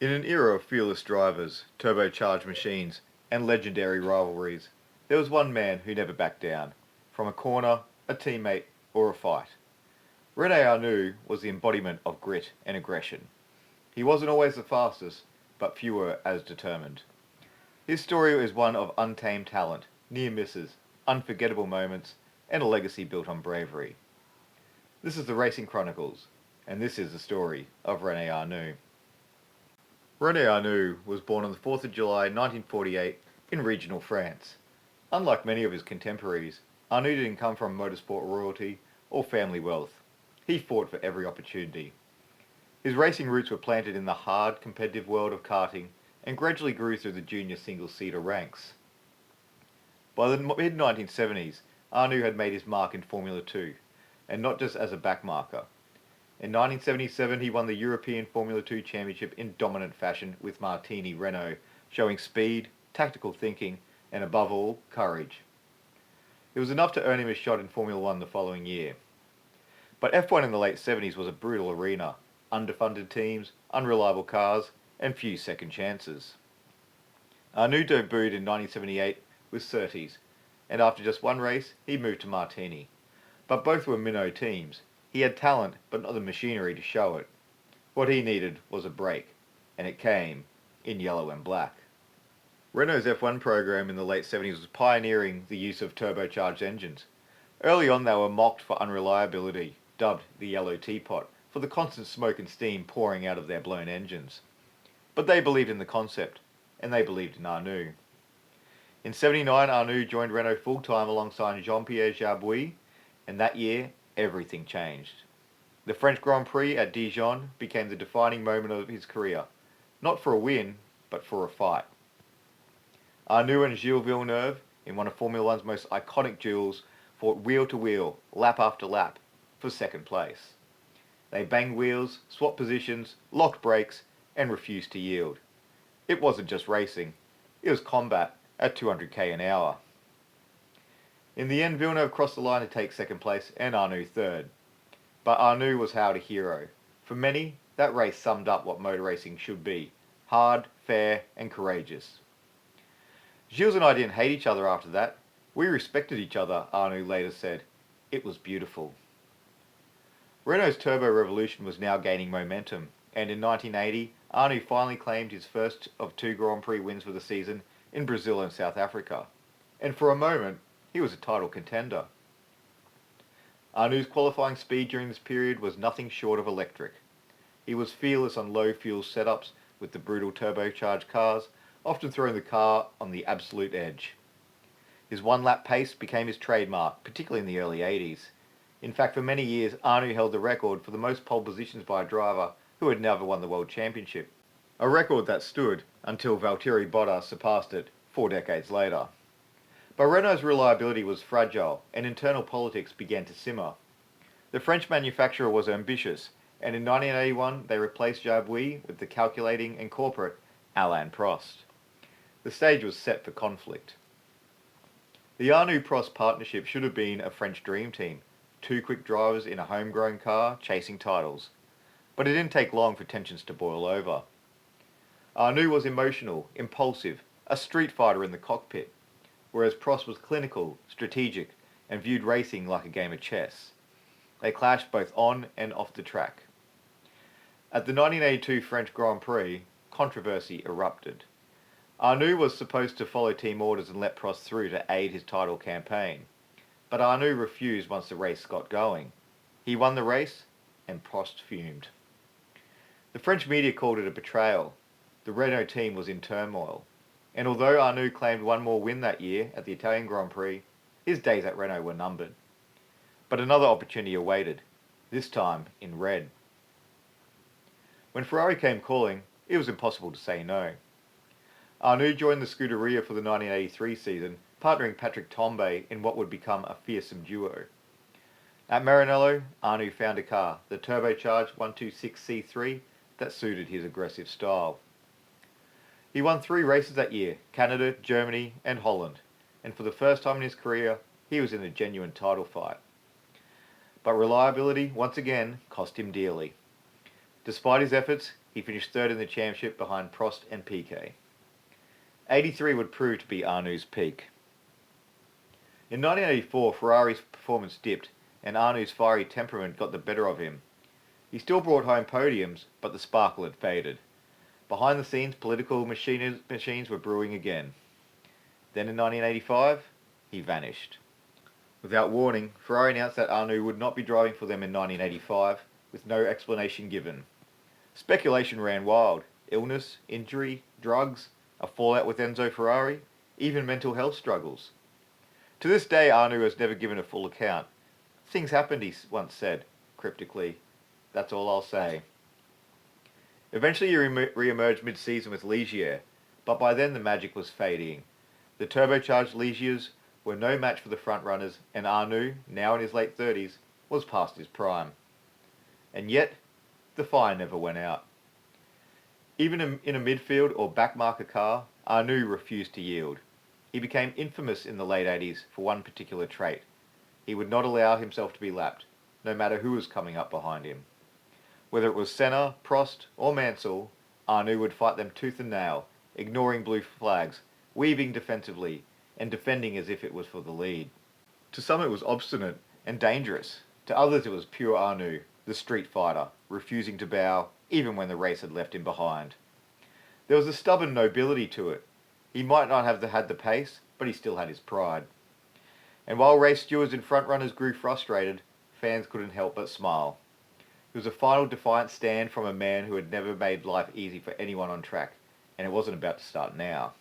In an era of fearless drivers, turbocharged machines, and legendary rivalries, there was one man who never backed down, from a corner, a teammate, or a fight. René Arnoux was the embodiment of grit and aggression. He wasn't always the fastest, but few were as determined. His story is one of untamed talent, near misses, unforgettable moments, and a legacy built on bravery. This is the Racing Chronicles, and this is the story of René Arnoux. René Arnoux was born on the 4th of July 1948 in regional France. Unlike many of his contemporaries, Arnoux didn't come from motorsport royalty or family wealth. He fought for every opportunity. His racing roots were planted in the hard, competitive world of karting and gradually grew through the junior single-seater ranks. By the mid-1970s, Arnoux had made his mark in Formula 2, and not just as a backmarker. In 1977, he won the European Formula 2 Championship in dominant fashion with Martini Renault, showing speed, tactical thinking, and above all, courage. It was enough to earn him a shot in Formula 1 the following year. But F1 in the late 70s was a brutal arena, underfunded teams, unreliable cars, and few second chances. Arnoux debuted in 1978 with Surtees, and after just one race, he moved to Martini. But both were minnow teams. He had talent, but not the machinery to show it. What he needed was a break, and it came in yellow and black. Renault's F1 program in the late 70s was pioneering the use of turbocharged engines. Early on, they were mocked for unreliability, dubbed the yellow teapot, for the constant smoke and steam pouring out of their blown engines. But they believed in the concept, and they believed in Arnoux. In '79, Arnoux joined Renault full-time alongside Jean-Pierre Jabouille, and that year, everything changed. The French Grand Prix at Dijon became the defining moment of his career, not for a win, but for a fight. Arnoux and Gilles Villeneuve, in one of Formula One's most iconic duels, fought wheel to wheel, lap after lap, for second place. They banged wheels, swapped positions, locked brakes, and refused to yield. It wasn't just racing, it was combat at 200k an hour. In the end, Villeneuve crossed the line to take second place and Arnoux third. But Arnoux was hailed a hero. For many, that race summed up what motor racing should be: hard, fair, and courageous. Gilles and I didn't hate each other after that. We respected each other, Arnoux later said. It was beautiful. Renault's turbo revolution was now gaining momentum, and in 1980, Arnoux finally claimed his first of 2 Grand Prix wins for the season in Brazil and South Africa. And for a moment, he was a title contender. Arnoux' qualifying speed during this period was nothing short of electric. He was fearless on low fuel setups with the brutal turbocharged cars, often throwing the car on the absolute edge. His one-lap pace became his trademark, particularly in the early 80s. In fact, for many years, Arnoux held the record for the most pole positions by a driver who had never won the World Championship. A record that stood until Valtteri Bottas surpassed it 4 decades later. But Renault's reliability was fragile, and internal politics began to simmer. The French manufacturer was ambitious, and in 1981 they replaced Jabouille with the calculating and corporate Alain Prost. The stage was set for conflict. The Arnoux-Prost partnership should have been a French dream team, 2 quick drivers in a homegrown car chasing titles. But it didn't take long for tensions to boil over. Arnoux was emotional, impulsive, a street fighter in the cockpit, whereas Prost was clinical, strategic, and viewed racing like a game of chess. They clashed both on and off the track. At the 1982 French Grand Prix, controversy erupted. Arnoux was supposed to follow team orders and let Prost through to aid his title campaign, but Arnoux refused once the race got going. He won the race, and Prost fumed. The French media called it a betrayal. The Renault team was in turmoil. And although Arnoux claimed one more win that year at the Italian Grand Prix, his days at Renault were numbered. But another opportunity awaited, this time in red. When Ferrari came calling, it was impossible to say no. Arnoux joined the Scuderia for the 1983 season, partnering Patrick Tambay in what would become a fearsome duo. At Maranello, Arnoux found a car, the turbocharged 126C3, that suited his aggressive style. He won 3 races that year, Canada, Germany, and Holland, and for the first time in his career, he was in a genuine title fight. But reliability, once again, cost him dearly. Despite his efforts, He finished third in the championship behind Prost and Piquet. 83 would prove to be Arnoux' peak. In 1984, Ferrari's performance dipped, and Arnoux' fiery temperament got the better of him. He still brought home podiums, but the sparkle had faded. Behind the scenes, political machines were brewing again. Then in 1985, he vanished. Without warning, Ferrari announced that Arnoux would not be driving for them in 1985, with no explanation given. Speculation ran wild. Illness, injury, drugs, a fallout with Enzo Ferrari, even mental health struggles. To this day, Arnoux has never given a full account. Things happened, he once said, cryptically. That's all I'll say. Eventually he re-emerged mid-season with Ligier, but by then the magic was fading. The turbocharged Ligiers were no match for the front-runners, and Arnoux, now in his late 30s, was past his prime. And yet, the fire never went out. Even in a midfield or backmarker car, Arnoux refused to yield. He became infamous in the late 80s for one particular trait. He would not allow himself to be lapped, no matter who was coming up behind him. Whether it was Senna, Prost, or Mansell, Arnoux would fight them tooth and nail, ignoring blue flags, weaving defensively, and defending as if it was for the lead. To some it was obstinate and dangerous. To others it was pure Arnoux, the street fighter, refusing to bow, even when the race had left him behind. There was a stubborn nobility to it. He might not have had the pace, but he still had his pride. And while race stewards and front-runners grew frustrated, fans couldn't help but smile. It was a final defiant stand from a man who had never made life easy for anyone on track, and it wasn't about to start now.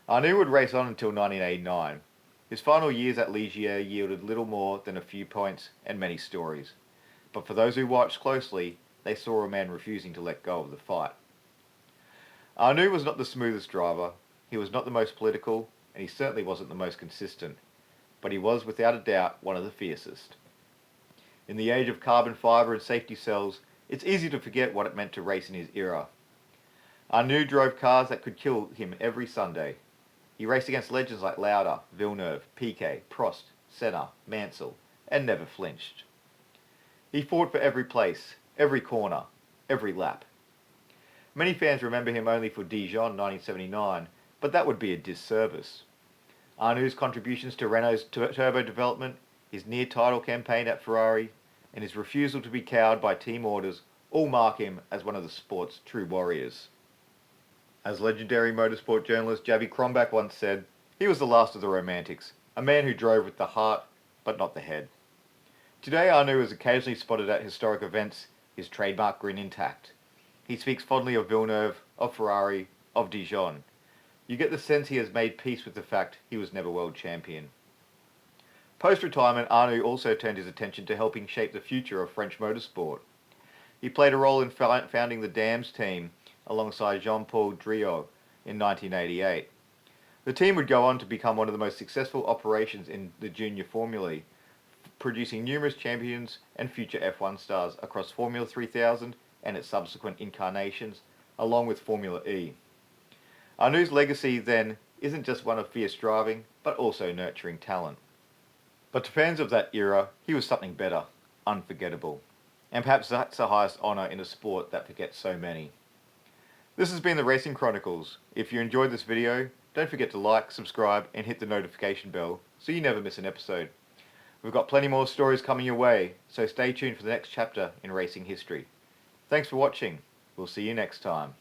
Arnoux would race on until 1989. His final years at Ligier yielded little more than a few points and many stories. But for those who watched closely, they saw a man refusing to let go of the fight. Arnoux was not the smoothest driver, he was not the most political, and he certainly wasn't the most consistent. But he was without a doubt one of the fiercest. In the age of carbon fibre and safety cells, it's easy to forget what it meant to race in his era. Arnoux drove cars that could kill him every Sunday. He raced against legends like Lauda, Villeneuve, Piquet, Prost, Senna, Mansell, and never flinched. He fought for every place, every corner, every lap. Many fans remember him only for Dijon 1979, but that would be a disservice. Arnoux' contributions to Renault's turbo development, his near-title campaign at Ferrari, and his refusal to be cowed by team orders all mark him as one of the sport's true warriors. As legendary motorsport journalist Javi Krombach once said, he was the last of the romantics, a man who drove with the heart, but not the head. Today Arnoux is occasionally spotted at historic events, his trademark grin intact. He speaks fondly of Villeneuve, of Ferrari, of Dijon. You get the sense he has made peace with the fact he was never world champion. Post-retirement, Arnoux also turned his attention to helping shape the future of French motorsport. He played a role in founding the Dams team alongside Jean-Paul Driot in 1988. The team would go on to become one of the most successful operations in the junior formulae, producing numerous champions and future F1 stars across Formula 3000 and its subsequent incarnations, along with Formula E. Arnoux' legacy, then, isn't just one of fierce driving, but also nurturing talent. But to fans of that era, he was something better, unforgettable. And perhaps that's the highest honour in a sport that forgets so many. This has been the Racing Chronicles. If you enjoyed this video, don't forget to like, subscribe, and hit the notification bell so you never miss an episode. We've got plenty more stories coming your way, so stay tuned for the next chapter in racing history. Thanks for watching. We'll see you next time.